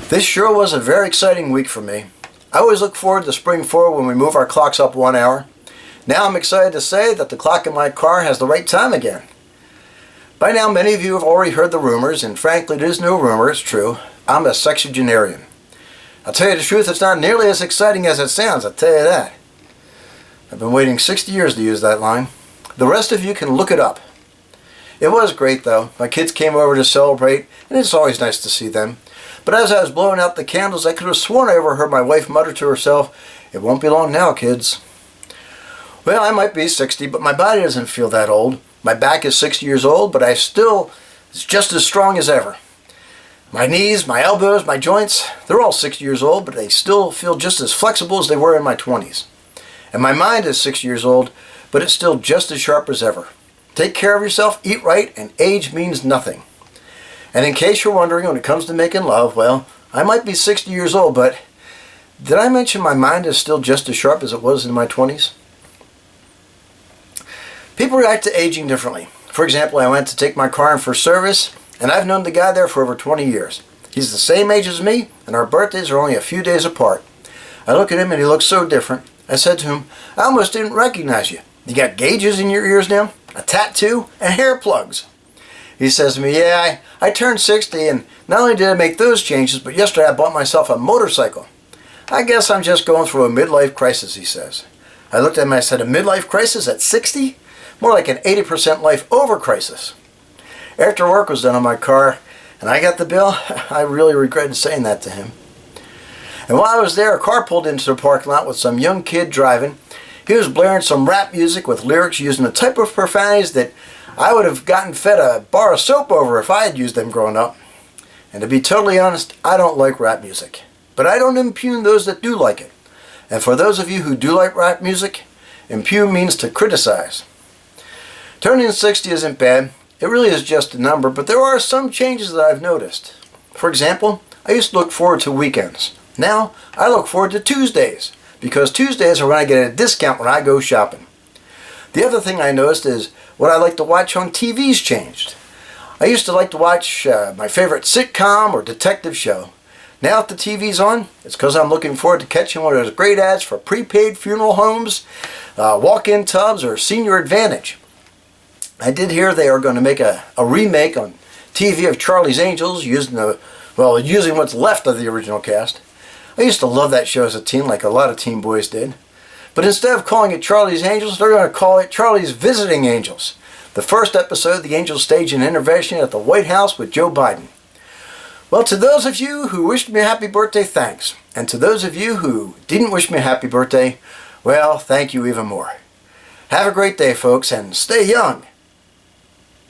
This sure was a very exciting week for me. I always look forward to spring forward when we move our clocks up 1 hour. Now I'm excited to say that the clock in my car has the right time again. By now many of you have already heard the rumors, and frankly it is no rumor, it's true. I'm a sexagenarian. I'll tell you the truth, it's not nearly as exciting as it sounds, I'll tell you that. I've been waiting 60 years to use that line. The rest of you can look it up. It was great though. My kids came over to celebrate, and it's always nice to see them. But as I was blowing out the candles, I could have sworn I overheard my wife mutter to herself, "It won't be long now, kids." Well, I might be 60, but my body doesn't feel that old. My back is 60 years old, but it's just as strong as ever. My knees, my elbows, my joints, they're all 60 years old, but they still feel just as flexible as they were in my 20s. And my mind is 60 years old, but it's still just as sharp as ever. Take care of yourself, eat right, and age means nothing. And in case you're wondering, when it comes to making love, well, I might be 60 years old, but did I mention my mind is still just as sharp as it was in my 20s? People react to aging differently. For example, I went to take my car in for service, and I've known the guy there for over 20 years. He's the same age as me, and our birthdays are only a few days apart. I look at him and he looks so different. I said to him, "I almost didn't recognize you. You got gauges in your ears now, a tattoo, and hair plugs." He says to me, "Yeah, I turned 60, and not only did I make those changes, but yesterday I bought myself a motorcycle. I guess I'm just going through a midlife crisis," he says. I looked at him and I said, "A midlife crisis at 60? More like an 80% life over crisis." After work was done on my car and I got the bill, I really regretted saying that to him. And while I was there, a car pulled into the parking lot with some young kid driving. He was blaring some rap music with lyrics using a type of profanities that I would have gotten fed a bar of soap over if I had used them growing up. And to be totally honest, I don't like rap music. But I don't impugn those that do like it. And for those of you who do like rap music, impugn means to criticize. Turning 60 isn't bad. It really is just a number, but there are some changes that I've noticed. For example, I used to look forward to weekends. Now, I look forward to Tuesdays, because Tuesdays are when I get a discount when I go shopping. The other thing I noticed is what I like to watch on TV's changed. I used to like to watch my favorite sitcom or detective show. Now if the TV's on, it's because I'm looking forward to catching one of those great ads for prepaid funeral homes, walk-in tubs, or Senior Advantage. I did hear they are going to make a remake on TV of Charlie's Angels using what's left of the original cast. I used to love that show as a teen, like a lot of teen boys did. But instead of calling it Charlie's Angels, they're going to call it Charlie's Visiting Angels. The first episode, the Angels stage an intervention at the White House with Joe Biden. Well, to those of you who wished me a happy birthday, thanks. And to those of you who didn't wish me a happy birthday, well, thank you even more. Have a great day, folks, and stay young.